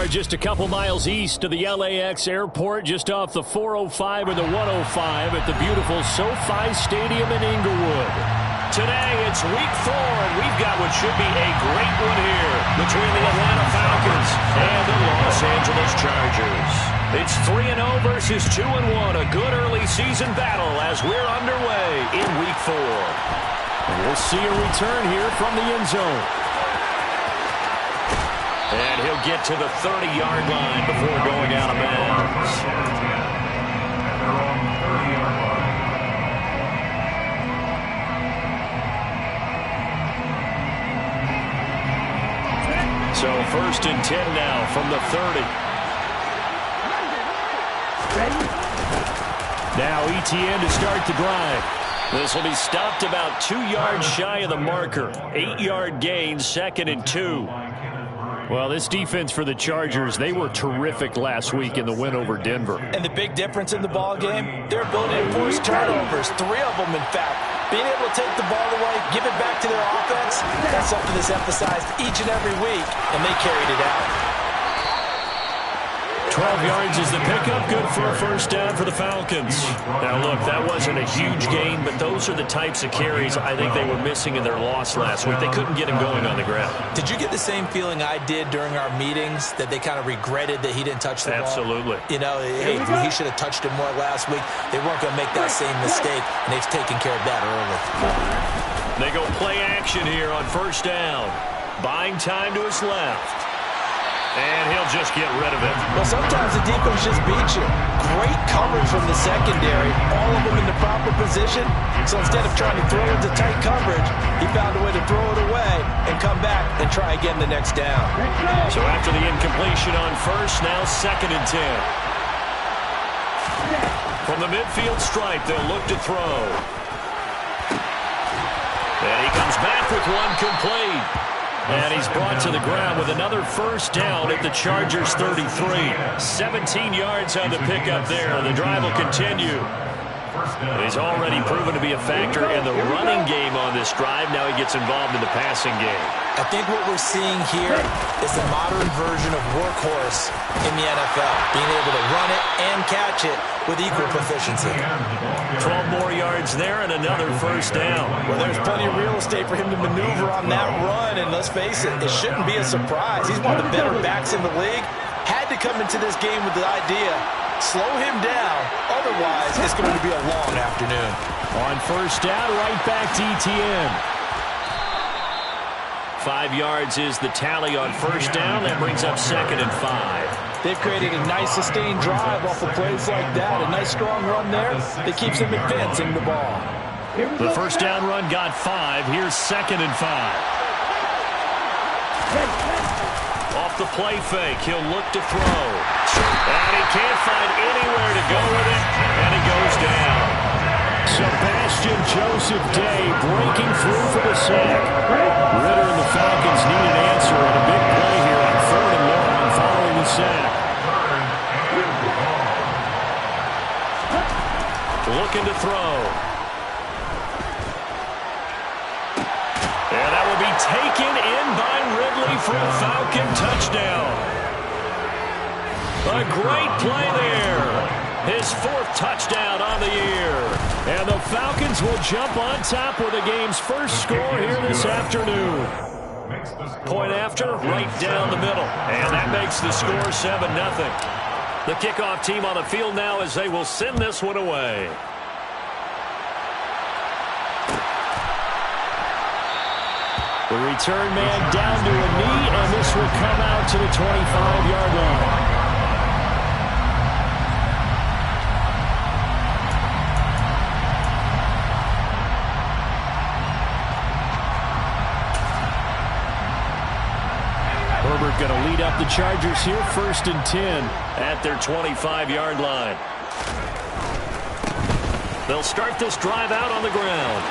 are just a couple miles east of the LAX airport, just off the 405 and the 105 at the beautiful SoFi Stadium in Inglewood. Today, it's week 4, and we've got what should be a great one here between the Atlanta Falcons and the Los Angeles Chargers. It's 3-0 versus 2-1, a good early season battle as we're underway in week 4. And we'll see a return here from the end zone. And he'll get to the 30-yard line before going out of bounds. So 1st and 10 now from the 30. Now ETN to start the drive. This will be stopped about 2 yards shy of the marker. 8-yard gain, 2nd and 2. Well, this defense for the Chargers, they were terrific last week in the win over Denver. And the big difference in the ball game, their ability to force turnovers, 3 of them in fact. Being able to take the ball away, give it back to their offense, that's something that's emphasized each and every week, and they carried it out. 12 yards is the pickup, good for a 1st down for the Falcons. Now, look, that wasn't a huge gain, but those are the types of carries I think they were missing in their loss last week. They couldn't get him going on the ground. Did you get the same feeling I did during our meetings, that they kind of regretted that he didn't touch the ball? Absolutely. You know, hey, he should have touched it more last week. They weren't going to make that same mistake, and they've taken care of that early. They go play action here on 1st down. Buying time to his left. And he'll just get rid of it. Well, sometimes the defense just beats you. Great coverage from the secondary. All of them in the proper position. So instead of trying to throw into tight coverage, he found a way to throw it away and come back and try again the next down. So after the incompletion on 1st, now 2nd and 10. From the midfield stripe, they'll look to throw. And he comes back with one complete. And he's brought to the ground with another 1st down at the Chargers 33. 17 yards on the pickup there. The drive will continue. He's already proven to be a factor in the running game on this drive. Now he gets involved in the passing game. I think what we're seeing here is the modern version of workhorse in the NFL. Being able to run it and catch it with equal proficiency. 12 more yards there and another 1st down. Well, there's plenty of real estate for him to maneuver on that run, and let's face it, it shouldn't be a surprise. He's one of the better backs in the league. Had to come into this game with the idea, slow him down, otherwise it's going to be a long afternoon. On 1st down, right back to ETN. 5 yards is the tally on 1st down. That brings up 2nd and 5. They've created a nice sustained drive off of plays like that. A nice strong run there that keeps them advancing the ball. The 1st down run got 5. Here's 2nd and 5. Off the play fake, he'll look to throw. And he can't find anywhere to go with it, and he goes down. Sebastian Joseph Day breaking through for the sack. Ritter and the Falcons need an answer and a big play here on 3rd and long following the sack. Looking to throw. And that will be taken in by Ridley for a Falcon touchdown. A great play there. His 4th touchdown on the year. And the Falcons will jump on top with the game's 1st score here this afternoon. Point after, right down the middle. And that makes the score 7-0. The kickoff team on the field now as they will send this one away. The return man down to a knee, and this will come out to the 25-yard line. Herbert going to lead up the Chargers here, 1st and 10 at their 25-yard line. They'll start this drive out on the ground.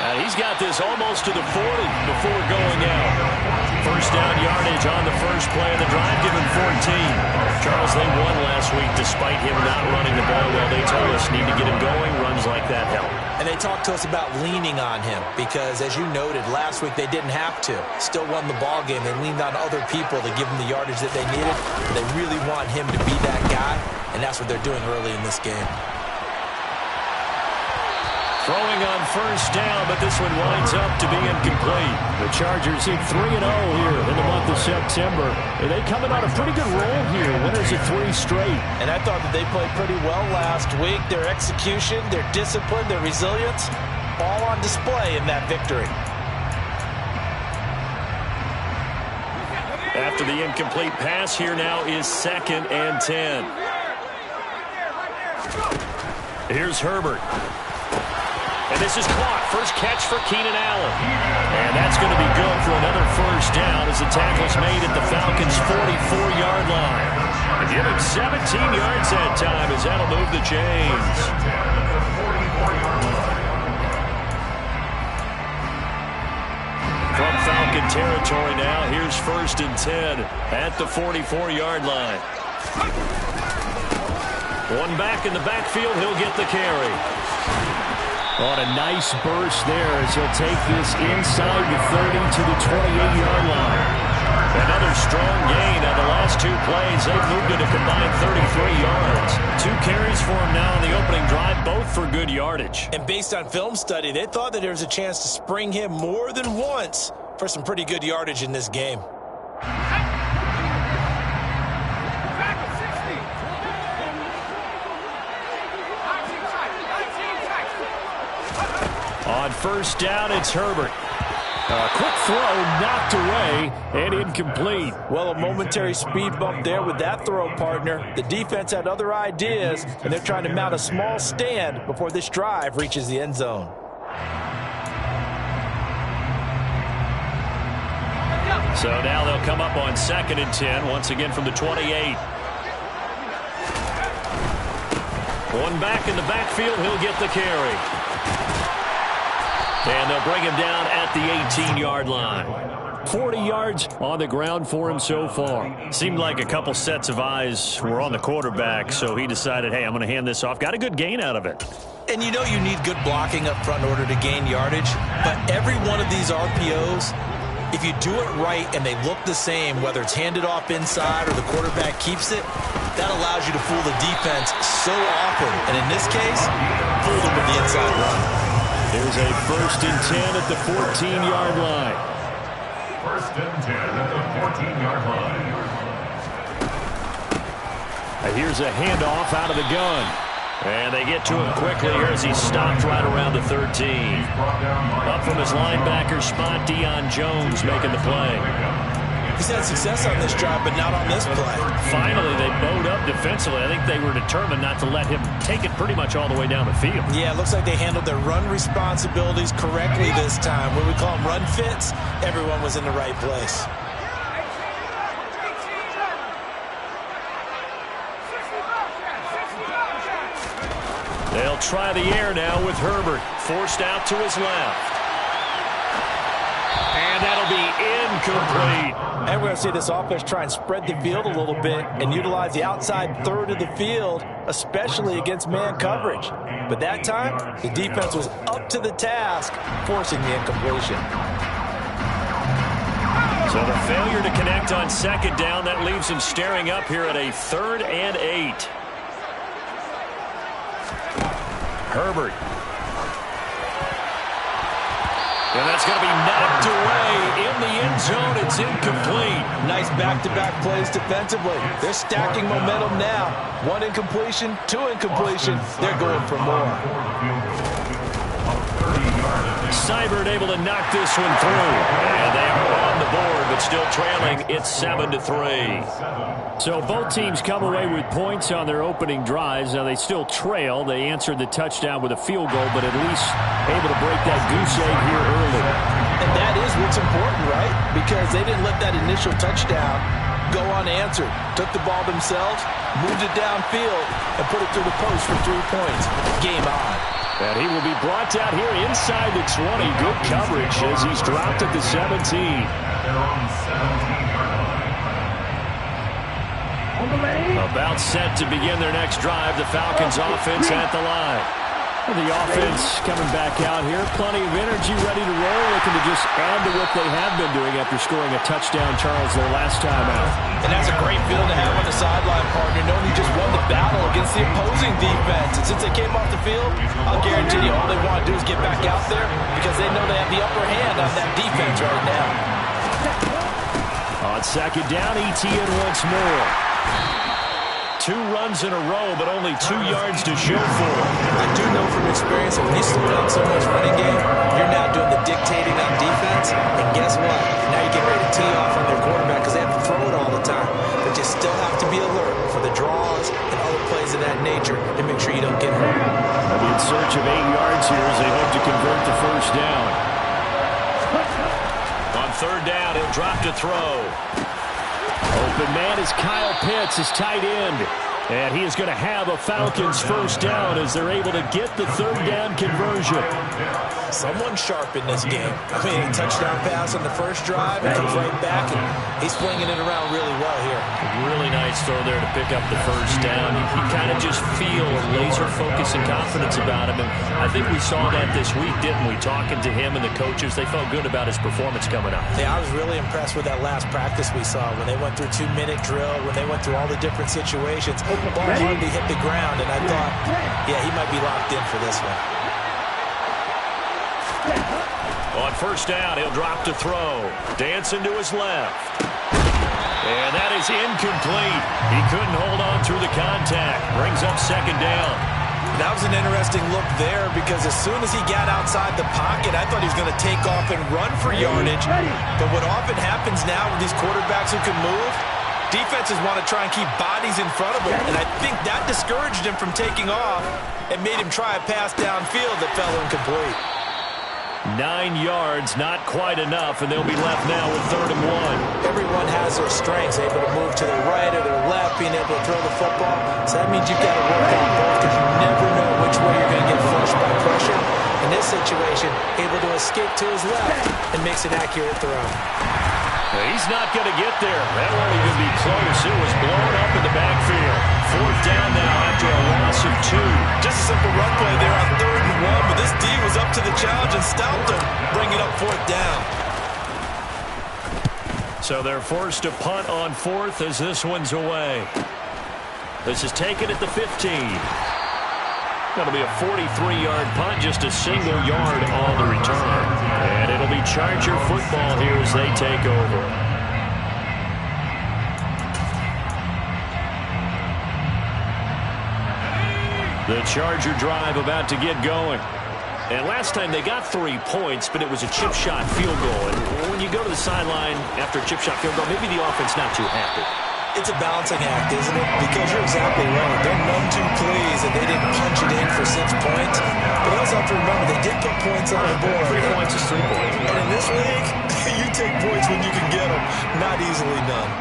And he's got this almost to the 40 before going out. 1st down yardage on the 1st play of the drive, given 14. Charles, they won last week despite him not running the ball well. They told us need to get him going. Runs like that help. And And they talked to us about leaning on him because, as you noted, last week they didn't have to. Still won the ball game. They leaned on other people to give them the yardage that they needed. But they really want him to be that guy, and that's what they're doing early in this game. Throwing on first down, but this one winds up to be incomplete. The Chargers hit 3-0 here in the month of September. And they coming on a pretty good roll here. Winners of 3 straight. And I thought that they played pretty well last week. Their execution, their discipline, their resilience, all on display in that victory. After the incomplete pass, here now is 2nd and 10. Here's Herbert. And this is caught. First catch for Keenan Allen. And that's going to be good for another first down as the tackle's made at the Falcons' 44-yard line. Give him 17 yards that time as that'll move the chains. From Falcon territory now, here's 1st and 10 at the 44-yard line. One back in the backfield, he'll get the carry. On a nice burst there as he'll take this inside the 30 to the 28-yard line. Another strong gain on the last 2 plays. They've moved it a combined 33 yards. 2 carries for him now on the opening drive, both for good yardage. And based on film study, they thought that there was a chance to spring him more than once for some pretty good yardage in this game. On first down, it's Herbert. A quick throw knocked away and incomplete. Well, a momentary speed bump there with that throw, partner. The defense had other ideas, and they're trying to mount a small stand before this drive reaches the end zone. So now they'll come up on 2nd and 10, once again from the 28. One back in the backfield, he'll get the carry. And they'll bring him down at the 18-yard line. 40 yards on the ground for him so far. Seemed like a couple sets of eyes were on the quarterback, so he decided, hey, I'm going to hand this off. Got a good gain out of it. And you know you need good blocking up front in order to gain yardage, but every one of these RPOs, if you do it right and they look the same, whether it's handed off inside or the quarterback keeps it, that allows you to fool the defense so often. And in this case, fool them with the inside run. Here's a 1st and 10 at the 14-yard line. 1st and 10 at the 14-yard line. Here's a handoff out of the gun. And they get to him quickly here as he's stopped right around the 13. Up from his linebacker spot, Deion Jones making the play. He's had success on this drive, but not on this play. Finally, they bowed up defensively. I think they were determined not to let him take it pretty much all the way down the field. Yeah, it looks like they handled their run responsibilities correctly this time. When we call them run fits, everyone was in the right place. They'll try the air now with Herbert. Forced out to his left. And that'll be incomplete. And we're going to see this offense try and spread the field a little bit and utilize the outside third of the field, especially against man coverage. But that time, the defense was up to the task, forcing the incompletion. So the failure to connect on 2nd down, that leaves him staring up here at a 3rd and 8. Herbert. And that's going to be knocked away in the end zone. It's incomplete. Nice back-to-back plays defensively. They're stacking momentum now. 1 incompletion, 2 incompletion. They're going for more. Seibert able to knock this one through. And they are on the board, but still trailing. It's 7-3. So both teams come away with points on their opening drives. Now they still trail. They answered the touchdown with a field goal, but at least able to break that goose egg here early. And that is what's important, right? Because they didn't let that initial touchdown go unanswered. Took the ball themselves, moved it downfield, and put it through the post for 3 points. Game on. And he will be brought down here inside the 20. Good coverage as he's dropped at the 17. About set to begin their next drive. The Falcons offense at the line. The offense coming back out here. Plenty of energy, ready to roll, looking to just add to what they have been doing after scoring a touchdown, Charles, their last time out. And that's a great feeling to have on the sideline, partner, knowing you just won the battle against the opposing defense. And since they came off the field, I'll guarantee you all they want to do is get back out there because they know they have the upper hand on that defense right now. On second down, ETN once more. 2 runs in a row, but only 2 yards to show for it. I do know from experience that when you slow down someone's running game, you're now doing the dictating on defense. And guess what? Now you get ready to tee off on their quarterback because they have to throw it all the time. But you still have to be alert for the draws and other plays of that nature to make sure you don't get hurt. They'll be in search of 8 yards here as they hope to convert the first down. On third down, he'll drop to throw. Open man is Kyle Pitts, his tight end. And he is going to have a Falcons first down as they're able to get the third down conversion. Someone sharp in this game. I mean, a touchdown pass on the first drive, and comes right back, and he's flinging it around really well here. Really nice throw there to pick up the first down. You kind of just feel a laser focus and confidence about him. And I think we saw that this week, didn't we? Talking to him and the coaches, they felt good about his performance coming up. Yeah, I was really impressed with that last practice we saw when they went through 2-minute drill, when they went through all the different situations. Ball hardly hit the ground, and I thought, yeah, he might be locked in for this one. On first down, he'll drop to throw. Dancing to his left. And that is incomplete. He couldn't hold on through the contact. Brings up second down. That was an interesting look there because as soon as he got outside the pocket, I thought he was going to take off and run for yardage. But what often happens now with these quarterbacks who can move, defenses want to try and keep bodies in front of him. And I think that discouraged him from taking off and made him try a pass downfield that fell incomplete. 9 yards, not quite enough, and they'll be left now with 3rd and 1. Everyone has their strengths, able to move to the right or their left, being able to throw the football. So that means you've got to work on both because you never know which way you're going to get flushed by pressure. In this situation, able to escape to his left and makes an accurate throw. He's not going to get there. That won't even be close. It was blown up in the backfield. 4th down now after a loss of 2. Just a simple run play there on 3rd and 1, but this D was up to the challenge and stopped him, bringing up 4th down. So they're forced to punt on 4th as this one's away. This is taken at the 15. That'll be a 43-yard punt, just a single yard on the return. And it'll be Charger football here as they take over. The Charger drive about to get going. And last time they got 3 points, but it was a chip shot field goal. And when you go to the sideline after a chip shot field goal, maybe the offense not too happy. It's a balancing act, isn't it? Because you're exactly right. They're none too pleased that they didn't punch it in for 6 points. But you also have to remember, they did put points on the board. 3 points is 3 points. And in this league, you take points when you can get them. Not easily done.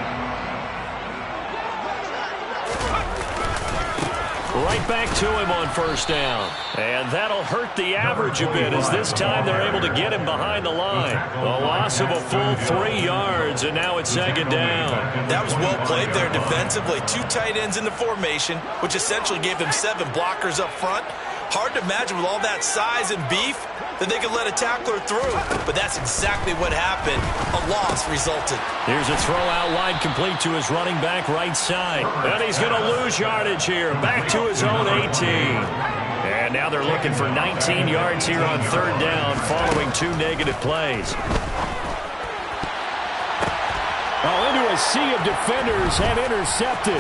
Right back to him on first down. And that'll hurt the average a bit as this time they're able to get him behind the line. A loss of a full 3 yards, and now it's 2nd down. That was well played there defensively. 2 tight ends in the formation, which essentially gave him 7 blockers up front. Hard to imagine with all that size and beef that they could let a tackler through. But that's exactly what happened. A loss resulted. Here's a throw out line complete to his running back right side. And he's going to lose yardage here. Back to his own 18. And now they're looking for 19 yards here on 3rd down following 2 negative plays. Oh, into a sea of defenders and intercepted.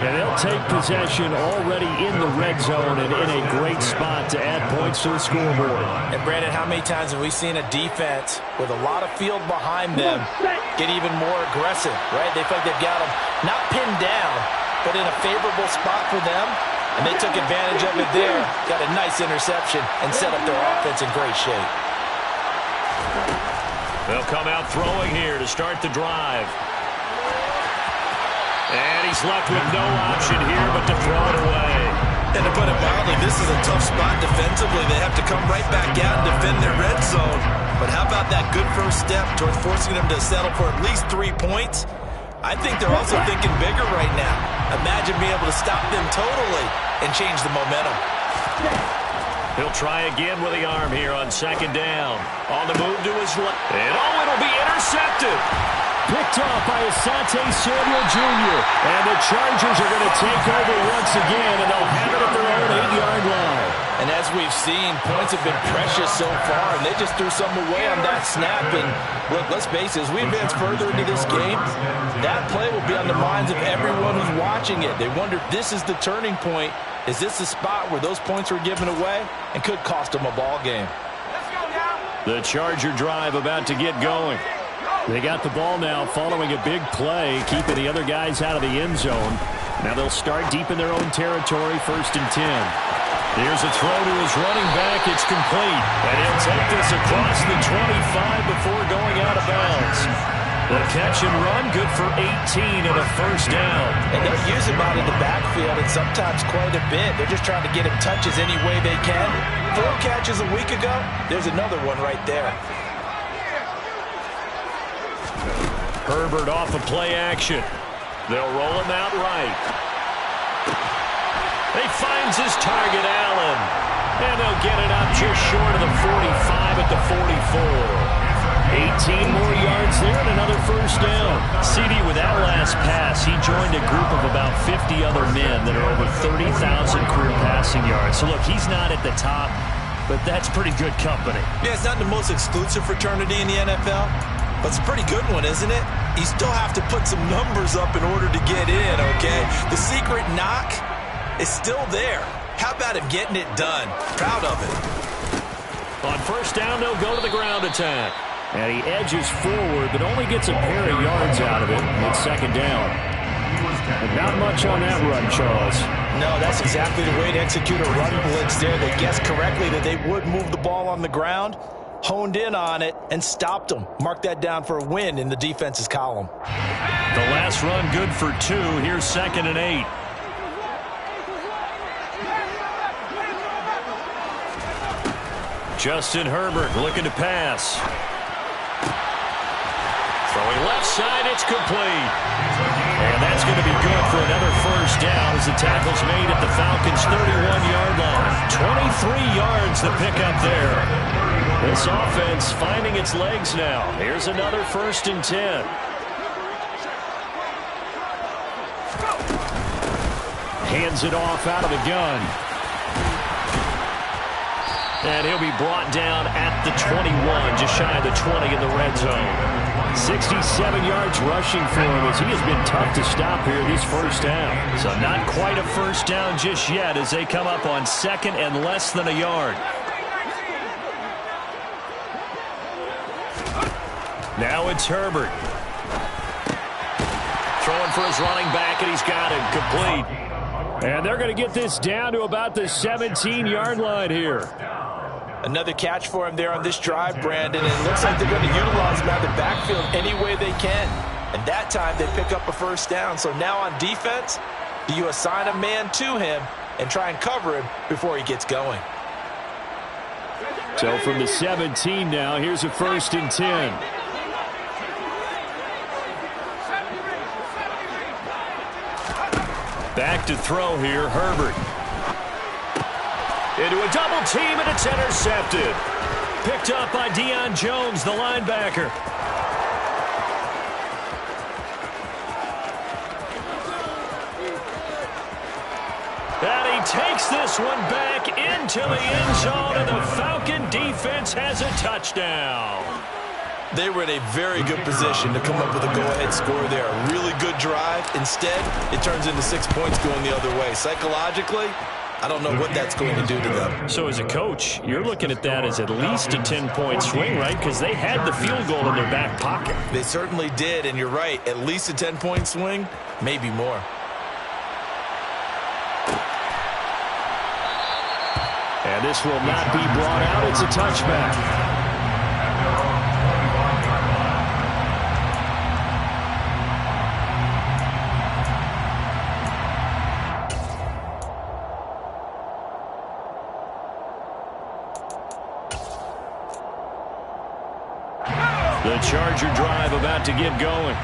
And they'll take possession already in the red zone and in a great spot to add points to the scoreboard. And Brandon, how many times have we seen a defense with a lot of field behind them get even more aggressive, right? They feel like they've got them not pinned down, but in a favorable spot for them. And they took advantage of it there, got a nice interception, and set up their offense in great shape. They'll come out throwing here to start the drive. And he's left with no option here but to throw it away. And to put it mildly, this is a tough spot defensively. They have to come right back out and defend their red zone. but how about that good first step towards forcing them to settle for at least 3 points? I think they're also thinking bigger right now. Imagine being able to stop them totally and change the momentum. He'll try again with the arm here on second down. On the move to his left. And it'll be intercepted. Picked off by Asante Samuel Jr. And the Chargers are going to take over once again, and they'll have it at their own 8-yard line. And as we've seen, points have been precious so far, and they just threw some away on that snap. And look, let's face it, as we advance further into this game, that play will be on the minds of everyone who's watching it. They wonder if this is the turning point. Is this the spot where those points were given away and could cost them a ball game? The Charger drive about to get going. They got the ball now following a big play, keeping the other guys out of the end zone. Now they'll start deep in their own territory, 1st and 10. Here's a throw to his running back. It's complete. And he'll take this across the 25 before going out of bounds. The catch and run, good for 18 and a first down. And they'll use him out in the backfield, and sometimes quite a bit. They're just trying to get him touches any way they can. 4 catches a week ago, there's another one right there. Herbert off of play action. They'll roll him out right. He finds his target, Allen. And they'll get it out just short of the 45 at the 44. 18 more yards there and another first down. CD, with that last pass, he joined a group of about 50 other men that are over 30,000 career passing yards. So, look, he's not at the top, but that's pretty good company. Yeah, it's not the most exclusive fraternity in the NFL, but it's a pretty good one, isn't it? You still have to put some numbers up in order to get in, okay? The secret knock is still there. How about him getting it done? Proud of it. On first down, they'll go to the ground attack. And he edges forward, but only gets a pair of yards out of it. It's second down. And not much on that run, Charles. No, that's exactly the way to execute a run blitz there. They guessed correctly that they would move the ball on the ground, honed in on it, and stopped them. Mark that down for a win in the defense's column. The last run good for 2. Here's 2nd and 8. Justin Herbert looking to pass. Throwing left side, it's complete. And that's going to be good for another first down as the tackle's made at the Falcons' 31-yard line. 23 yards to pick up there. This offense finding its legs now. Here's another 1st and 10. Hands it off out of the gun. And he'll be brought down at the 21, just shy of the 20 in the red zone. 67 yards rushing for him as he has been tough to stop here this first down. So not quite a first down just yet as they come up on 2nd and less than a yard. Now it's Herbert. Throwing for his running back, and he's got it complete. And they're going to get this down to about the 17-yard line here. Another catch for him there on this drive, Brandon. And it looks like they're going to utilize him out of the backfield any way they can. And that time they pick up a first down. So now on defense, do you assign a man to him and try and cover him before he gets going? So from the 17 now, here's a 1st and 10. Back to throw here, Herbert. Into a double team, and it's intercepted. Picked up by Deion Jones, the linebacker. And he takes this one back into the end zone, and the Falcon defense has a touchdown. They were in a very good position to come up with a go-ahead score there. A really good drive. Instead, it turns into 6 points going the other way. Psychologically, I don't know what that's going to do to them. So as a coach, you're looking at that as at least a 10-point swing, right? Because they had the field goal in their back pocket. They certainly did, and you're right. At least a 10-point swing, maybe more. And this will not be brought out. It's a touchback. The Charger drive about to get going.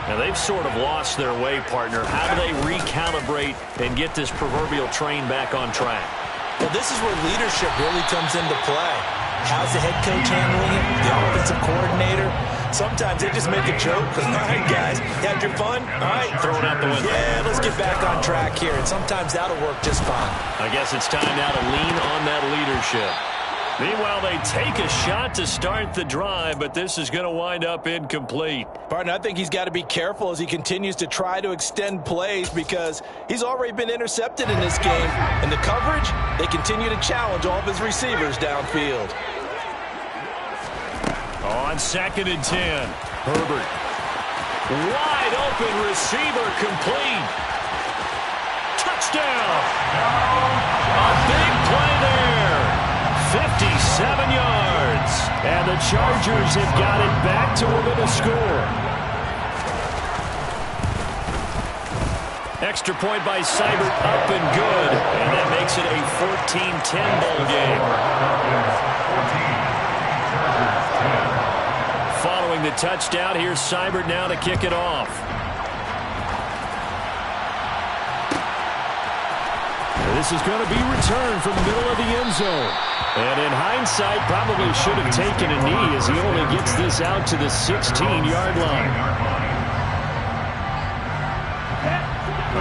Now, they've sort of lost their way, partner. How do they recalibrate and get this proverbial train back on track? Well, this is where leadership really comes into play. How's the head coach handling it? The offensive coordinator? Sometimes they just make a joke. All right, guys, you had your fun? All right. Throw it out the window. Yeah, let's get back on track here. And sometimes that'll work just fine. I guess it's time now to lean on that leadership. Meanwhile, they take a shot to start the drive, but this is going to wind up incomplete. Partner, I think he's got to be careful as he continues to try to extend plays because he's already been intercepted in this game. And the coverage, they continue to challenge all of his receivers downfield. On 2nd and 10, Herbert. Wide open receiver complete. Touchdown. A big play there. 57 yards. And the Chargers have got it back to within a score. Extra point by Seibert, up and good. And that makes it a 14-10 ball game. Following the touchdown, here's Seibert now to kick it off. This is going to be returned from the middle of the end zone. And in hindsight, probably should have taken a knee as he only gets this out to the 16-yard line.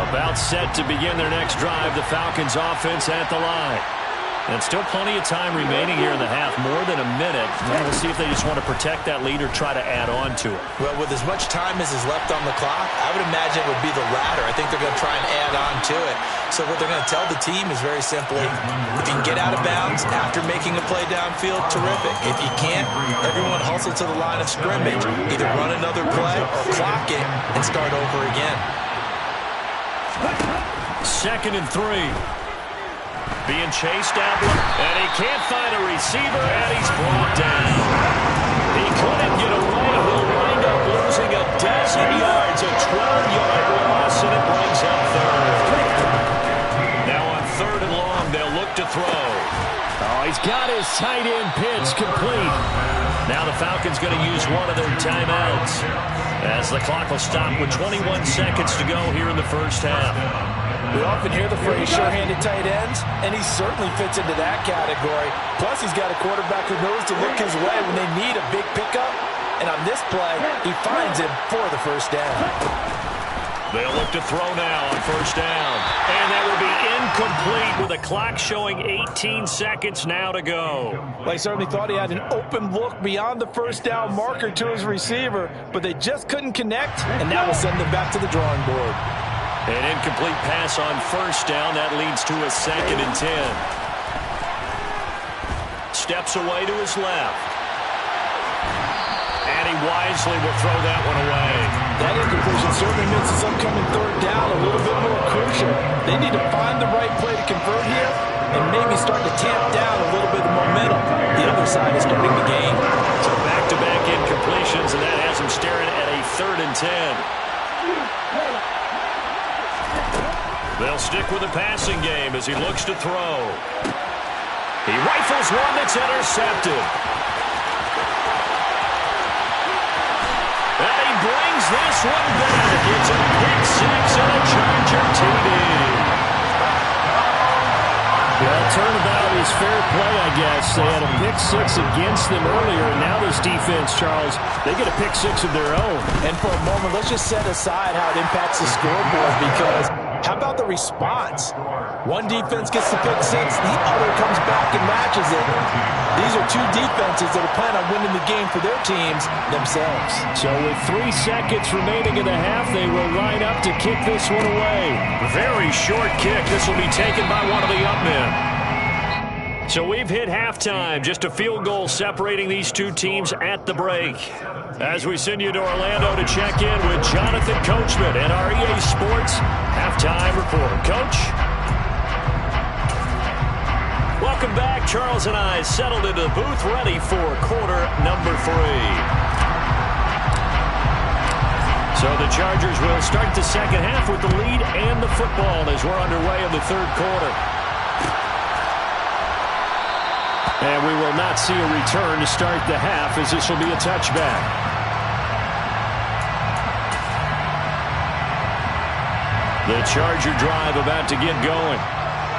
About set to begin their next drive, the Falcons offense at the line. And still plenty of time remaining here in the half, more than a minute. We'll see if they just want to protect that lead or try to add on to it. Well, with as much time as is left on the clock, I would imagine it would be the latter. I think they're going to try and add on to it. So what they're going to tell the team is very simply, if you can get out of bounds after making a play downfield, terrific. If you can't, everyone hustle to the line of scrimmage. Either run another play or clock it and start over again. 2nd and 3. Being chased out, and he can't find a receiver, and he's brought down. He couldn't get away. He'll wind up losing a dozen yards, a 12-yard loss, and it brings up 3rd. Now on 3rd and long, they'll look to throw. Oh, he's got his tight end pitch complete. Now the Falcons going to use one of their timeouts as the clock will stop with 21 seconds to go here in the first half. We often hear the phrase sure-handed tight ends, and he certainly fits into that category. Plus, he's got a quarterback who knows to look his way when they need a big pickup. And on this play, he finds him for the first down. They'll look to throw now on 1st down. And that will be incomplete with a clock showing 18 seconds now to go. Well, he certainly thought he had an open look beyond the 1st down marker to his receiver, but they just couldn't connect, and that will send them back to the drawing board. An incomplete pass on 1st down. That leads to a 2nd and 10. Steps away to his left. And he wisely will throw that one away. That incompletion certainly makes this upcoming 3rd down a little bit more crucial. They need to find the right play to convert here and maybe start to tamp down a little bit of momentum. The other side is starting to gain. So back-to-back incompletions, and that has him staring at a 3rd and 10. They'll stick with the passing game as he looks to throw. He rifles one that's intercepted. And he brings this one back. It's a pick 6 and a Charger TD. Well, turnabout is fair play, I guess. They had a pick 6 against them earlier, and now this defense, Charles, they get a pick 6 of their own. And for a moment, let's just set aside how it impacts the scoreboard, because how about the response? One defense gets the pick 6, the other comes back and matches it. These are two defenses that are planning on winning the game for their teams themselves. So with 3 seconds remaining in the half, they will line up to kick this one away. Very short kick. This will be taken by one of the up men. So we've hit halftime. Just a field goal separating these two teams at the break. As we send you to Orlando to check in with Jonathan Coachman and our EA Sports halftime report. Coach? Welcome back. Charles and I settled into the booth, ready for quarter number 3. So the Chargers will start the second half with the lead and the football as we're underway in the 3rd quarter. And we will not see a return to start the half, as this will be a touchback. The Charger drive about to get going.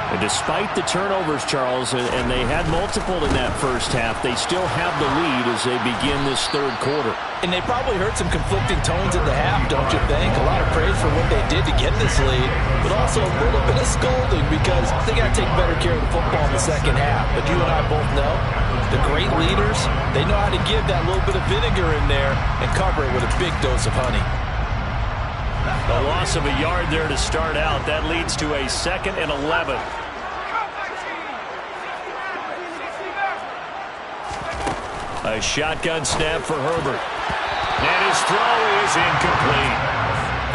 And despite the turnovers, Charles, and they had multiple in that first half, they still have the lead as they begin this third quarter. And they probably heard some conflicting tones in the half, don't you think? A lot of praise for what they did to get this lead, but also a little bit of scolding because they got to take better care of the football in the second half. But you and I both know the great leaders, they know how to give that little bit of vinegar in there and cover it with a big dose of honey. A loss of a yard there to start out. That leads to a 2nd and 11. A shotgun snap for Herbert. And his throw is incomplete.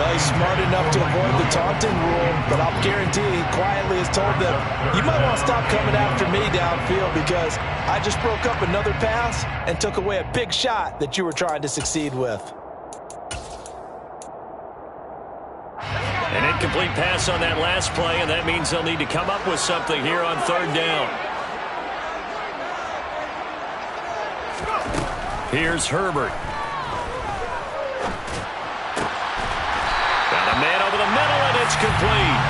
Well, he's smart enough to avoid the taunting rule, but I'll guarantee he quietly has told them, you might want to stop coming after me downfield because I just broke up another pass and took away a big shot that you were trying to succeed with. An incomplete pass on that last play, and that means they'll need to come up with something here on third down. Here's Herbert. Got a man over the middle, and it's complete.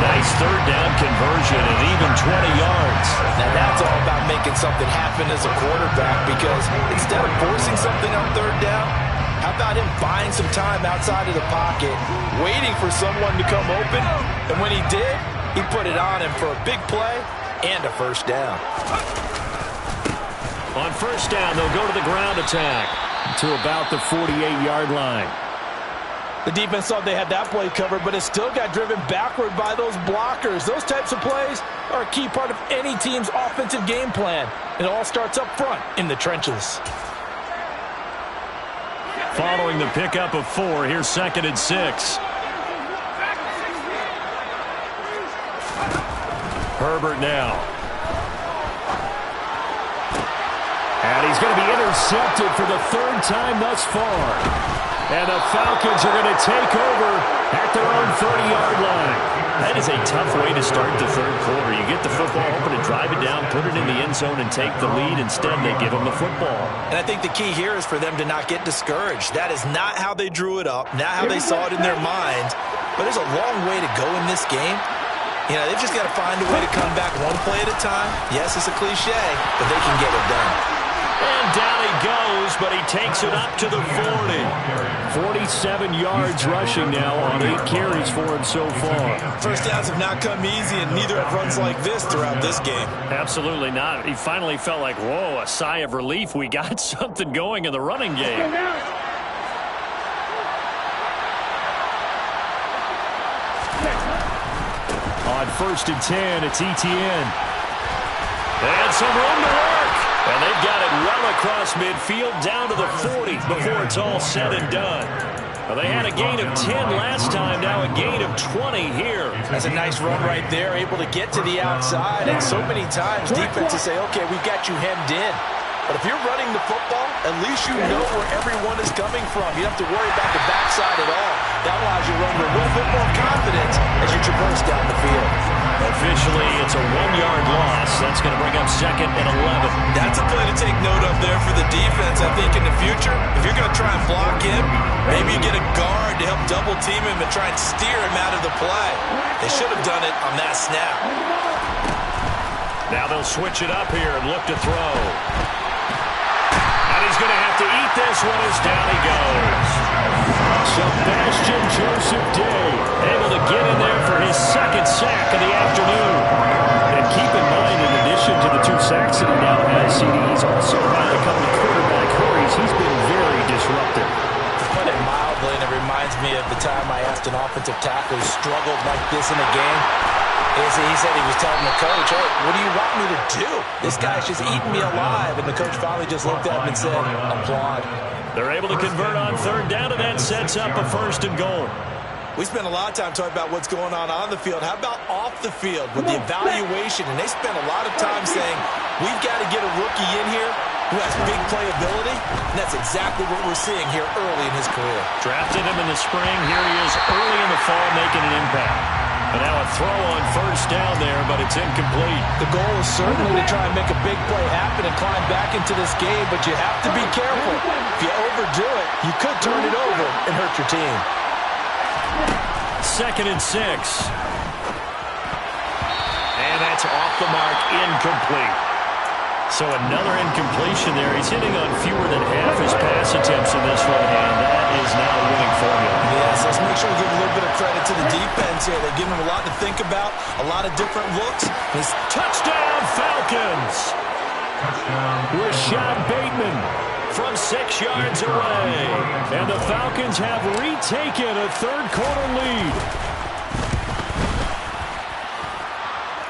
Nice third down conversion and even 20 yards. Now that's all about making something happen as a quarterback because instead of forcing something on third down, how about him buying some time outside of the pocket, waiting for someone to come open, and when he did, he put it on him for a big play and a first down. On first down, they'll go to the ground attack to about the 48-yard line. The defense thought they had that play covered, but it still got driven backward by those blockers. Those types of plays are a key part of any team's offensive game plan. It all starts up front in the trenches. Following the pickup of 4, here's 2nd and 6. Herbert now. And he's going to be intercepted for the 3rd time thus far. And the Falcons are going to take over at their own 30-yard line. That is a tough way to start the third quarter. You get the football, hoping to drive it down, put it in the end zone, and take the lead. Instead, they give them the football. And I think the key here is for them to not get discouraged. That is not how they drew it up, not how they saw it in their minds. But there's a long way to go in this game. You know, they've just got to find a way to come back one play at a time. Yes, it's a cliche, but they can get it done. And down he goes, but he takes it up to the 40. 47 yards rushing now on 8 carries for him so far. First downs have not come easy, and neither have runs like this throughout this game. Absolutely not. He finally felt like, whoa, a sigh of relief. We got something going in the running game. On 1st and 10, it's ETN. And some room to work. And they've got it well across midfield down to the 40 before it's all said and done. Well, they had a gain of 10 last time, now a gain of 20 here. That's a nice run right there, able to get to the outside. And so many times defenses say, okay, we've got you hemmed in. But if you're running the football, at least you know where everyone is coming from. You don't have to worry about the backside at all. That allows you to run with a little bit more confidence as you traverse down the field. Officially, it's a 1-yard loss. That's going to bring up 2nd and 11. That's a play to take note of there for the defense. I think in the future, if you're going to try and block him, maybe you get a guard to help double team him and try and steer him out of the play. They should have done it on that snap. Now they'll switch it up here and look to throw. And he's going to have to eat this one as down he goes. Sebastian Joseph Day able to get in there for his 2nd sack of the afternoon. And keep in mind, in addition to the 2 sacks that he now has, CD, he's also had a couple of quarterback hurries. He's been very disruptive. To put it mildly, and it reminds me of the time I asked an offensive tackle who struggled like this in a game. He said he was telling the coach, hey, what do you want me to do? This guy's just eating me alive. And the coach finally just looked at him and said, applaud. They're able to convert on third down, and that sets up a 1st and goal. We spent a lot of time talking about what's going on the field. How about off the field with the evaluation? And they spent a lot of time saying, we've got to get a rookie in here who has big playability. And that's exactly what we're seeing here early in his career. Drafted him in the spring. Here he is early in the fall making an impact. And now a throw on first down there, but it's incomplete. The goal is certainly to try and make a big play happen and climb back into this game, but you have to be careful. If you overdo it, you could turn it over and hurt your team. 2nd and 6. And that's off the mark, incomplete. So another incompletion there. He's hitting on fewer than half his pass attempts in this one, and that is now a winning formula. Yes, let's make sure we give a little bit of credit to the defense here. They're giving him a lot to think about, a lot of different looks. Touchdown, Falcons! Rashad Bateman from 6 yards away. And the Falcons have retaken a third-quarter lead.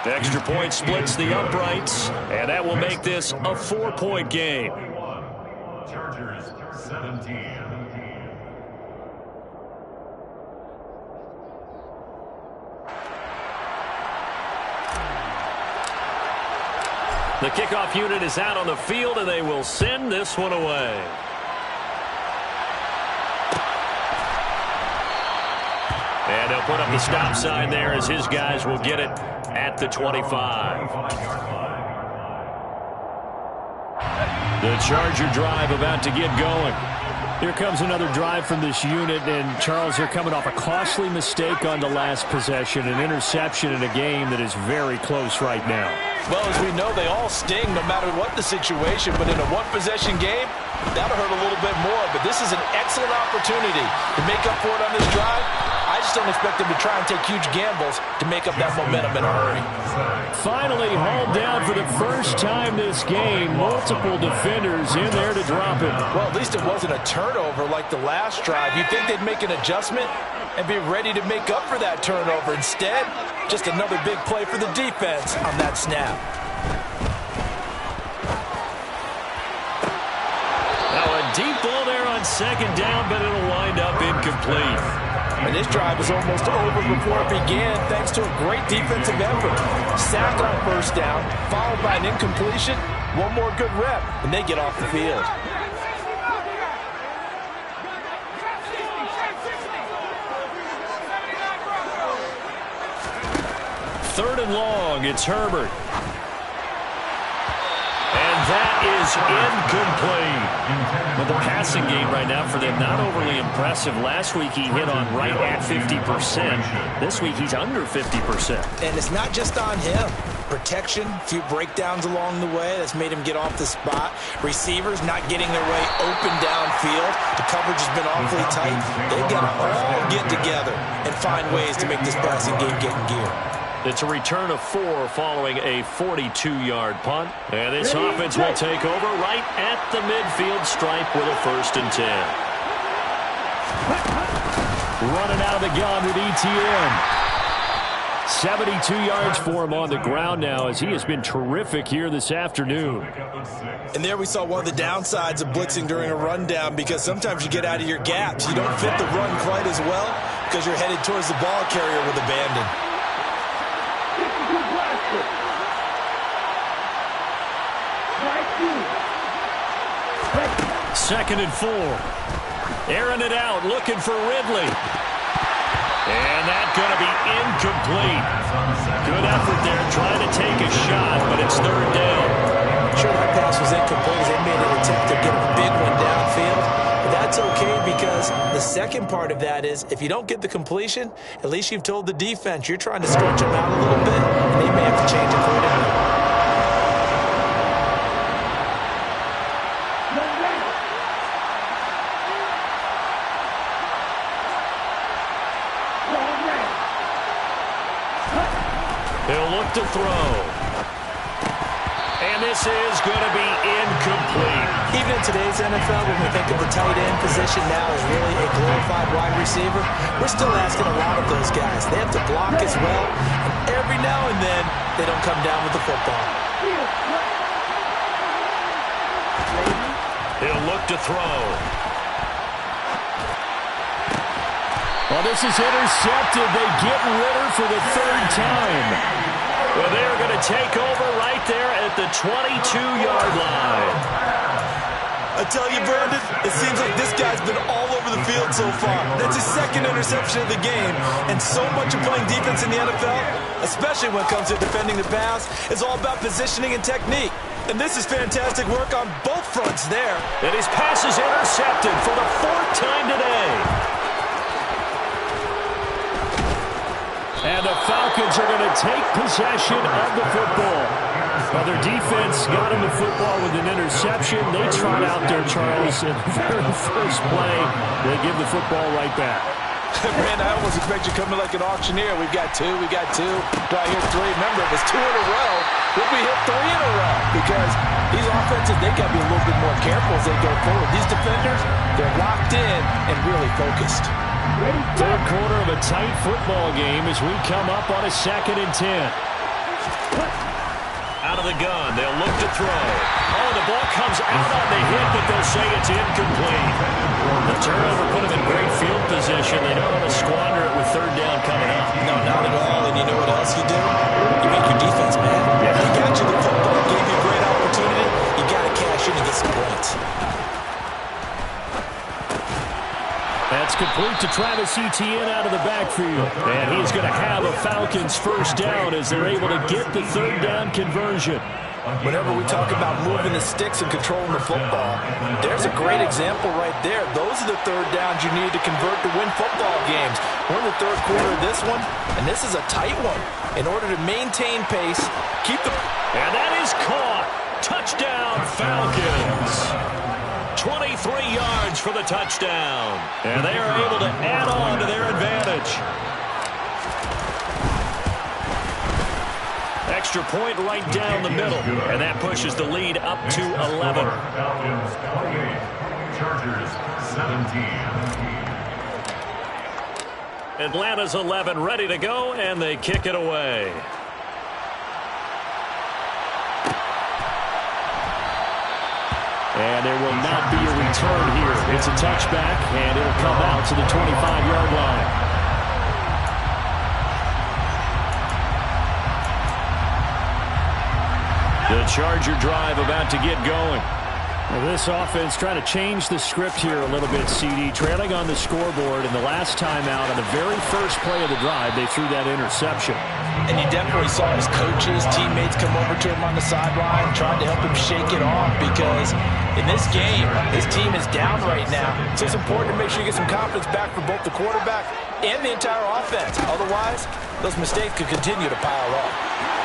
The extra point splits the uprights, and that will make this a 4-point game. Chargers 17. The kickoff unit is out on the field, and they will send this one away. And they'll put up the stop sign there as his guys will get it at the 25. The Charger drive about to get going. Here comes another drive from this unit, and Charles, they're coming off a costly mistake on the last possession, an interception in a game that is very close right now. Well, as we know, they all sting no matter what the situation, but in a one-possession game, that'll hurt a little bit more. But this is an excellent opportunity to make up for it on this drive. I just don't expect them to try and take huge gambles to make up that momentum in a hurry. Finally hauled down for the first time this game. Multiple defenders in there to drop him. Well, at least it wasn't a turnover like the last drive. You'd think they'd make an adjustment and be ready to make up for that turnover. Instead, just another big play for the defense on that snap. Now a deep ball there on 2nd down, but it'll wind up incomplete. And this drive is almost over before it began thanks to a great defensive effort. Sack on 1st down, followed by an incompletion. One more good rep, and they get off the field. Third and long, it's Herbert. And that is incomplete. But the passing game right now for them, not overly impressive. Last week he hit on right at 50%. This week he's under 50%. And it's not just on him. Protection, a few breakdowns along the way that's made him get off the spot. Receivers not getting their way open downfield. The coverage has been awfully tight. They've got to all get together and find ways to make this passing game get in gear. It's a return of 4 following a 42-yard punt. And this offense will take over right at the midfield stripe with a 1st and 10. Running out of the gun with ETN. 72 yards for him on the ground now as he has been terrific here this afternoon. And there we saw one of the downsides of blitzing during a rundown, because sometimes you get out of your gaps. You don't fit the run quite as well because you're headed towards the ball carrier with abandon. 2nd and 4. Airing it out, looking for Ridley. And that's going to be incomplete. Good effort there, trying to take a shot, but it's 3rd down. Sure, that pass was incomplete as they made an attempt to get a big one downfield. But that's okay, because the second part of that is if you don't get the completion, at least you've told the defense you're trying to stretch them out a little bit, and they may have to change accordingly. He'll look to throw. And this is going to be incomplete. Even in today's NFL, when we think of the tight end position now as really a glorified wide receiver, we're still asking a lot of those guys. They have to block as well, and every now and then, they don't come down with the football. He'll look to throw. Well, this is intercepted. They get Ritter for the 3rd time. Well, they're going to take over right there at the 22-yard line. I tell you, Brandon, it seems like this guy's been all over the field so far. That's his second interception of the game. And so much of playing defense in the NFL, especially when it comes to defending the pass, is all about positioning and technique. And this is fantastic work on both fronts there. And his pass is intercepted for the 4th time today. And the Falcons are going to take possession of the football. Well, their defense got him the football with an interception. They trot out there, Charles, in the very first play. They give the football right back. Man, I almost expect you coming like an auctioneer. We've got two. Do I hear three? Remember, it was 2 in a row. Would we hit 3 in a row? Because these offenses, they got to be a little bit more careful as they go forward. These defenders, they're locked in and really focused. Third quarter of a tight football game as we come up on a 2nd and 10. Out of the gun, they'll look to throw. Oh, the ball comes out on the hit, but they'll say it's incomplete. The turnover put them in great field position. They don't want to squander it with 3rd down coming up. No, not at all. And you know what else you do? You make your defense mad. Yeah. They got you the football, gave you a great opportunity. You got to cash in and get some points. That's complete to Travis Etienne out of the backfield. And he's going to have a Falcons 1st down as they're able to get the 3rd down conversion. Whenever we talk about moving the sticks and controlling the football, there's a great example right there. Those are the 3rd downs you need to convert to win football games. We're in the 3rd quarter of this one, and this is a tight one. In order to maintain pace, keep the... And that is caught. Touchdown, Falcons. 23 yards for the touchdown. And they are able to add on to their advantage. Extra point right down the middle. And that pushes the lead up to 11. Falcons 28, Chargers 17. Atlanta's 11 ready to go, and they kick it away. And there will not be a return here. It's a touchback, and it'll come out to the 25-yard line. The Charger drive about to get going. Well, this offense trying to change the script here a little bit, CD. Trailing on the scoreboard, and the last time out on the very first play of the drive, they threw that interception. And you definitely saw his coaches, teammates come over to him on the sideline, tried to help him shake it off because in this game, his team is down right now. So it's important to make sure you get some confidence back for both the quarterback and the entire offense. Otherwise, those mistakes could continue to pile up.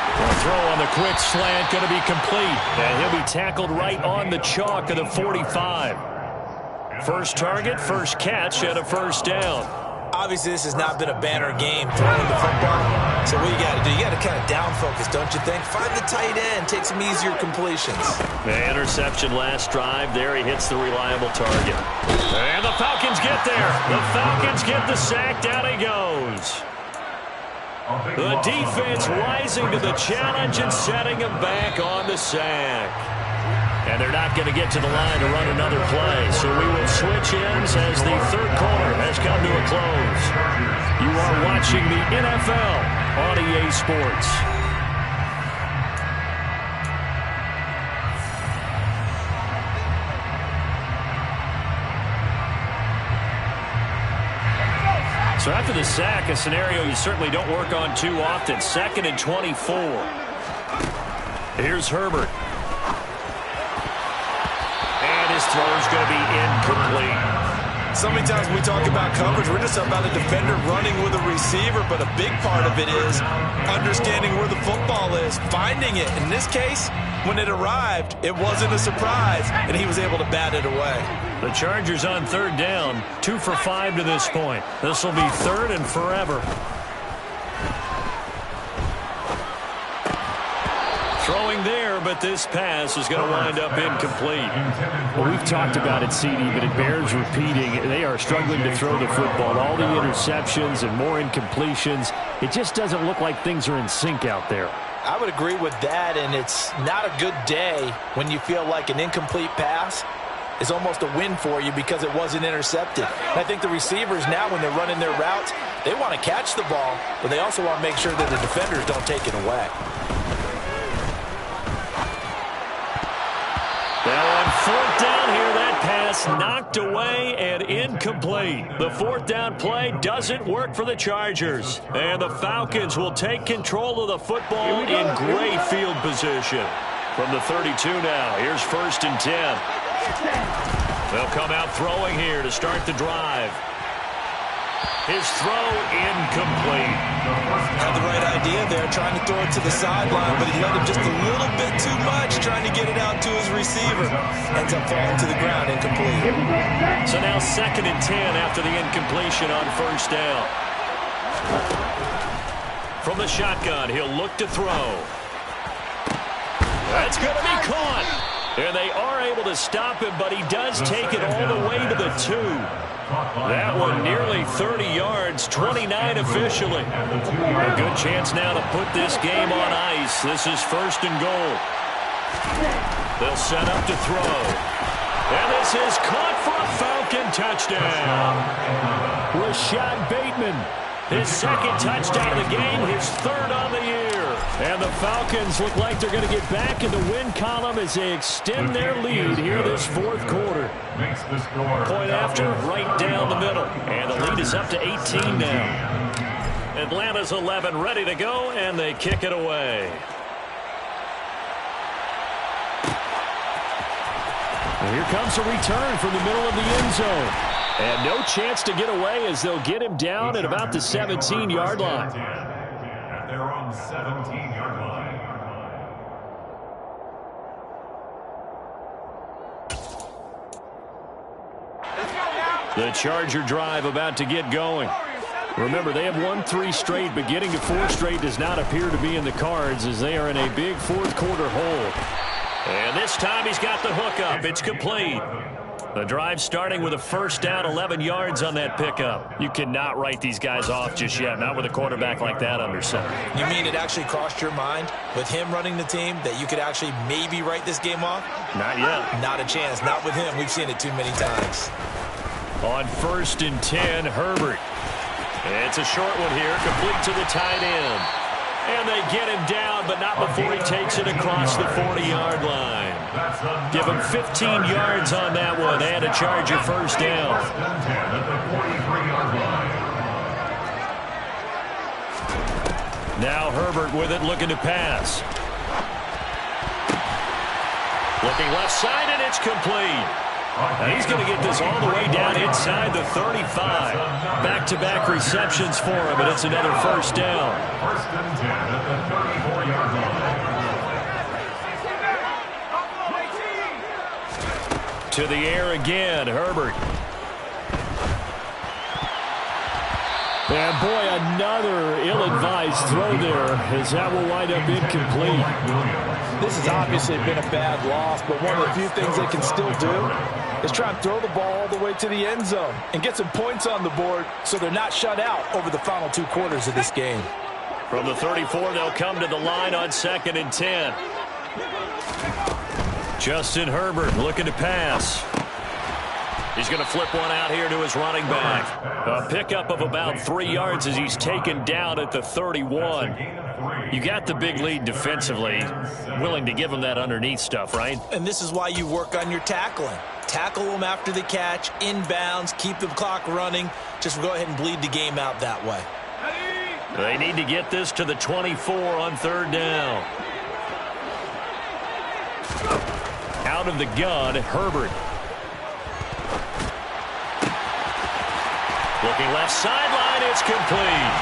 The throw on the quick slant going to be complete. And he'll be tackled right on the chalk of the 45. First target, first catch, and a 1st down. Obviously, this has not been a banner game throwing the football. So what you got to do, you got to kind of down focus, don't you think? Find the tight end, take some easier completions. The interception last drive. There he hits the reliable target. And the Falcons get there. The Falcons get the sack. Down he goes. The defense rising to the challenge and setting him back on the sack. And they're not going to get to the line to run another play. So we will switch ends as the 3rd quarter has come to a close. You are watching the NFL on EA Sports. So after the sack, a scenario you certainly don't work on too often. 2nd and 24. Here's Herbert. And his throw's going to be incomplete. So many times when we talk about coverage, we're just about a defender running with a receiver, but a big part of it is understanding where the football is, finding it. In this case, when it arrived, it wasn't a surprise, and he was able to bat it away. The Chargers on 3rd down, 2 for 5 to this point. This will be 3rd and forever. Throwing there, but this pass is going to wind up incomplete. Well, we've talked about it, CD, but it bears repeating. They are struggling to throw the football. All the interceptions and more incompletions. It just doesn't look like things are in sync out there. I would agree with that, and it's not a good day when you feel like an incomplete pass is almost a win for you because it wasn't intercepted. And I think the receivers now, when they're running their routes, they want to catch the ball, but they also want to make sure that the defenders don't take it away. Now on 4th down here, that pass It's knocked away and incomplete. The fourth down play doesn't work for the Chargers. And the Falcons will take control of the football in great field position. From the 32 now, here's 1st and 10. They'll come out throwing here to start the drive. His throw incomplete. Had the right idea there, trying to throw it to the sideline, but he let him just a little bit too much, trying to get it out to his receiver. Ends up falling to the ground, incomplete. So now 2nd and 10 after the incompletion on 1st down. From the shotgun, he'll look to throw. That's going to be caught. And they are able to stop him, but he does take it all the way to the 2. That one nearly 30 yards, 29 officially. A good chance now to put this game on ice. This is 1st and goal. They'll set up to throw. And this is caught for a Falcon touchdown. Rashad Bateman, his 2nd touchdown of the game, his 3rd on the year. And the Falcons look like they're going to get back in the win column as they extend their lead here this 4th quarter. Point after, right down the middle. And the lead is up to 18 now. Atlanta's 11 ready to go, and they kick it away. And here comes a return from the middle of the end zone. And no chance to get away as they'll get him down at about the 17-yard line. They're on 17-yard line. The Charger drive about to get going. Remember, they have won 3 straight, but getting to 4 straight does not appear to be in the cards as they are in a big 4th quarter hole. And this time he's got the hook up. It's complete. The drive starting with a 1st down, 11 yards on that pickup. You cannot write these guys off just yet, not with a quarterback like that under center. You mean it actually crossed your mind with him running the team that you could actually maybe write this game off? Not yet. Not a chance. Not with him. We've seen it too many times. On 1st and 10, Herbert. It's a short one here, complete to the tight end. And they get him down, but not before he takes it across the 40-yard line. Give him 15 yards on that one and a Charger 1st down. Now Herbert with it, looking to pass. Looking left side, and it's complete. And he's going to get this all the way down inside the 35. Back-to-back receptions for him, and it's another 1st down. 1st and 10 at the 34-yard line. To the air again, Herbert. And boy, another ill-advised throw there, as that will wind up incomplete. This has obviously been a bad loss, but one of the few things they can still do is try and throw the ball all the way to the end zone and get some points on the board so they're not shut out over the final 2 quarters of this game. From the 34, they'll come to the line on 2nd and 10. Justin Herbert looking to pass. He's going to flip one out here to his running back. A pickup of about 3 yards as he's taken down at the 31. You got the big lead defensively. Willing to give him that underneath stuff, right? And this is why you work on your tackling. Tackle them after the catch, inbounds, keep the clock running. Just go ahead and bleed the game out that way. They need to get this to the 24 on 3rd down. Out of the gun, Herbert. Looking left sideline, it's complete.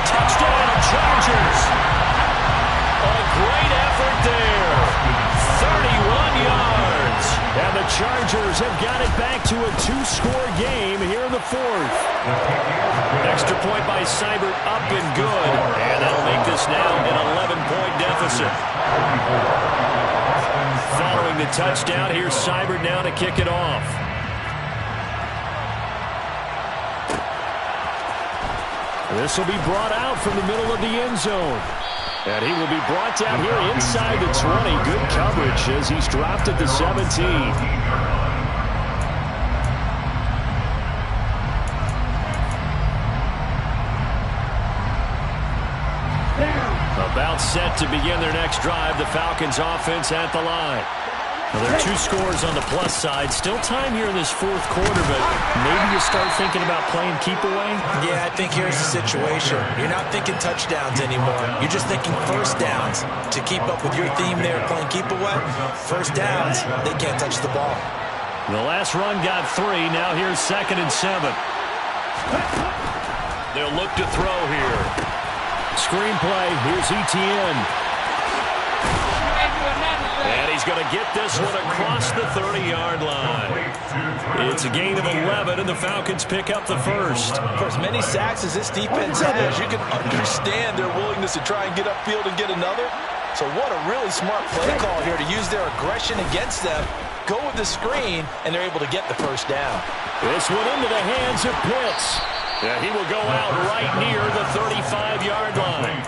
Touchdown, Chargers. A great effort there. 31 yards. And the Chargers have got it back to a 2-score game here in the 4th. Extra point by Seibert up and good. And that'll make this now an 11-point deficit. Following the touchdown, here's Seibert now to kick it off. This will be brought out from the middle of the end zone. And he will be brought down here inside the 20. Good coverage as he's dropped at the 17. About set to begin their next drive. The Falcons offense at the line. Well, there are 2 scores on the plus side. Still time here in this 4th quarter, but maybe you start thinking about playing keep away? Yeah, I think here's the situation. You're not thinking touchdowns anymore. You're just thinking first downs. To keep up with your theme there playing keep away, first downs, they can't touch the ball. The last run got 3. Now here's 2nd and 7. They'll look to throw here. Screenplay. Here's Etienne. And he's going to get this one across the 30-yard line. It's a gain of 11, and the Falcons pick up the first. For as many sacks as this defense has, you can understand their willingness to try and get upfield and get another. So what a really smart play call here to use their aggression against them. Go with the screen, and they're able to get the first down. This one into the hands of Pitts. Yeah, he will go out right near the 35-yard line.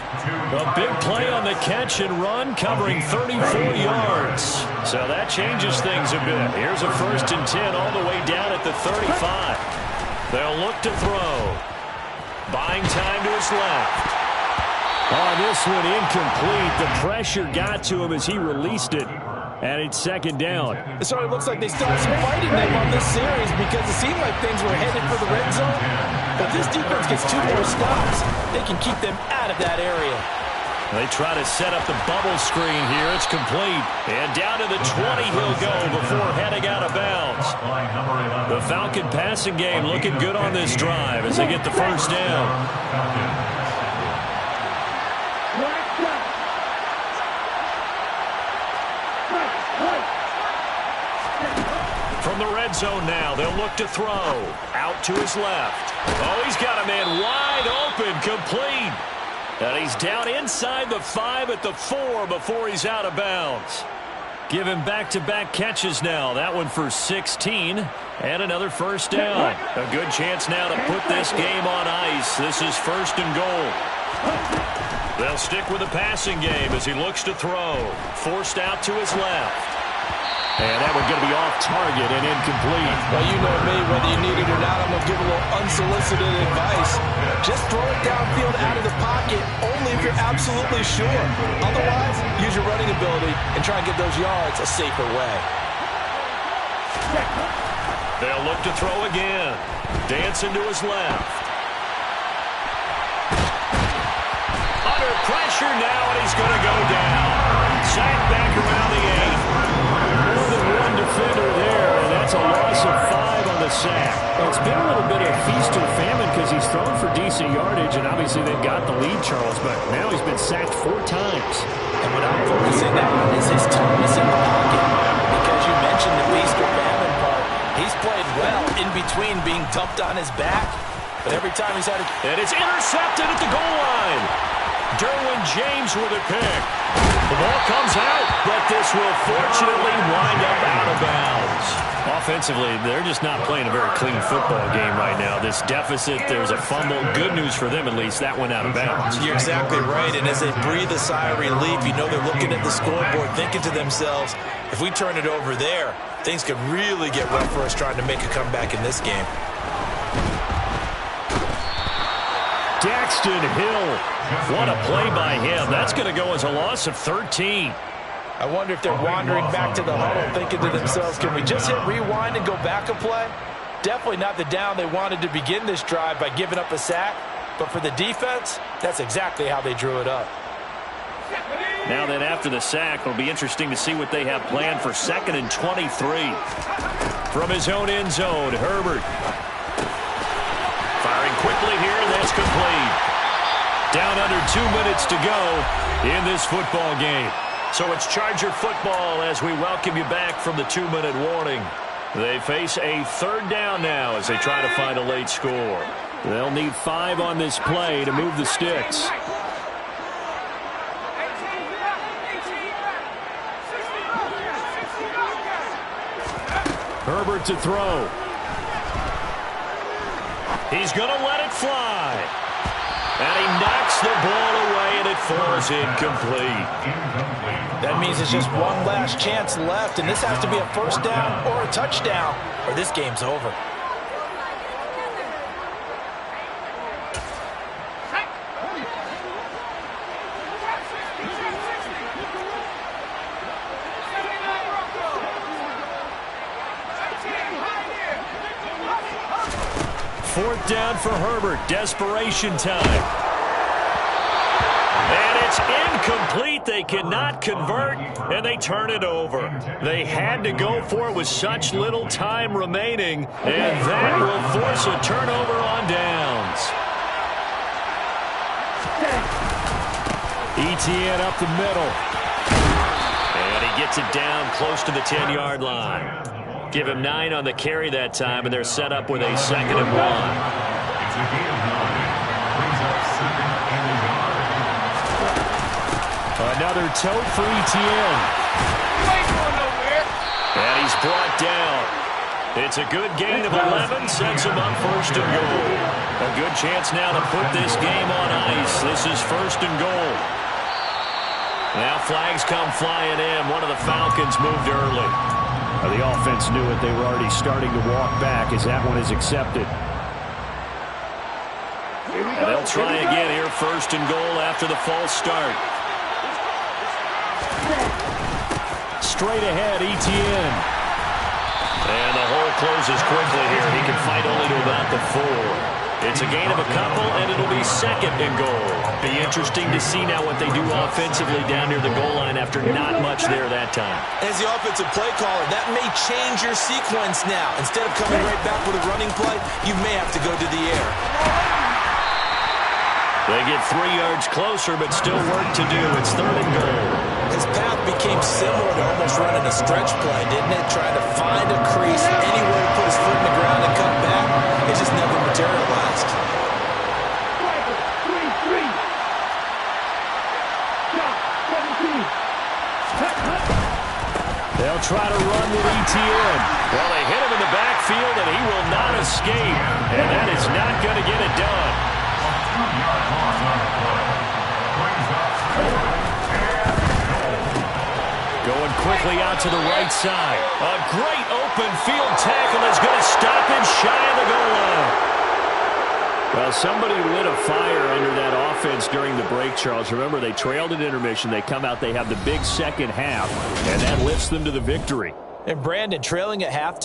A big play on the catch and run, covering 34 yards. So that changes things a bit. Here's a 1st and 10 all the way down at the 35. They'll look to throw. Buying time to his left. On this one, incomplete. The pressure got to him as he released it. And it's 2nd down. It sort of looks like they still have some fight in them on this series because it seemed like things were headed for the red zone. But this defense gets 2 more stops. They can keep them out of that area. They try to set up the bubble screen here. It's complete. And down to the 20 he'll go before heading out of bounds. The Falcon passing game looking good on this drive as they get the first down. From the red zone now, they'll look to throw. Out to his left. Oh, he's got a man wide open, complete. And he's down inside the 5 at the 4 before he's out of bounds. Give him back-to-back catches now. That one for 16 and another first down. A good chance now to put this game on ice. This is 1st and goal. They'll stick with the passing game as he looks to throw. Forced out to his left. And that one's going to be off target and incomplete. Well, you know me, whether you need it or not, I'm going to give a little unsolicited advice. Just throw it downfield out of the pocket, only if you're absolutely sure. Otherwise, use your running ability and try and get those yards a safer way. They'll look to throw again. Dancing to his left. Under pressure now, and he's going to go down. Sacked back around the 8. More than one defender there, and that's a loss of 5 on the sack. It's been a little bit of feast or famine because he's thrown for decent yardage, and obviously they've got the lead, Charles, but now he's been sacked 4 times. And what I'm focusing on is his toughness in the pocket. Because you mentioned the feast or famine part. He's played well in between being dumped on his back, but every time he's had it. And it's intercepted at the goal line. Derwin James with a pick. The ball comes out, but this will fortunately wind up out of bounds. Offensively, they're just not playing a very clean football game right now. This deficit, there's a fumble. Good news for them, at least. That went out of bounds. You're exactly right, and as they breathe a sigh of relief, you know they're looking at the scoreboard, thinking to themselves, if we turn it over there, things could really get rough for us trying to make a comeback in this game. Daxton Hill. What a play by him. That's going to go as a loss of 13. I wonder if they're wandering back to the huddle thinking to themselves, can we just hit rewind and go back a play? Definitely not the down they wanted to begin this drive by giving up a sack. But for the defense, that's exactly how they drew it up. Now then, after the sack, it'll be interesting to see what they have planned for 2nd and 23. From his own end zone, Herbert. Firing quickly here, that's complete. Down under 2 minutes to go in this football game. So it's Charger football as we welcome you back from the 2-minute warning. They face a 3rd down now as they try to find a late score. They'll need 5 on this play to move the sticks. Herbert to throw. He's going to let it fly. And he knocks the ball away, and it falls incomplete. That means it's just one last chance left, and this has to be a first down or a touchdown, or this game's over. 4th down for Herbert. Desperation time. And it's incomplete. They cannot convert, and they turn it over. They had to go for it with such little time remaining, and that will force a turnover on downs. Etienne up the middle. And he gets it down close to the 10-yard line. Give him 9 on the carry that time, and they're set up with a 2nd and 1. It's a gain of 9. Brings up 2nd and 1. Another tote for Etienne. And he's brought down. It's a good gain of 11, sets him up 1st and goal. A good chance now to put this game on ice. This is 1st and goal. Now flags come flying in. One of the Falcons moved early. The offense knew it. They were already starting to walk back as that one is accepted. And they'll try again here, 1st and goal after the false start. Straight ahead, Etienne. And the hole closes quickly here. He can fight only to about the 4. It's a gain of a couple, and it'll be 2nd and goal. Be interesting to see now what they do offensively down near the goal line after not much there that time. As the offensive play caller, that may change your sequence now. Instead of coming right back with a running play, you may have to go to the air. They get 3 yards closer, but still work to do. It's 3rd and goal. His path became similar to almost running a stretch play, didn't it? Trying to find a crease anywhere to put his foot in the ground and cut back. It just never materialized. They'll try to run with Etienne. Well, they hit him in the backfield, and he will not escape. And that is not going to get it done. Going quickly out to the right side. A great open field tackle is going to stop him shy of the goal line. Well, somebody lit a fire under that offense during the break, Charles. Remember, they trailed at intermission. They come out, they have the big second half, and that lifts them to the victory. And Brandon, trailing at halftime.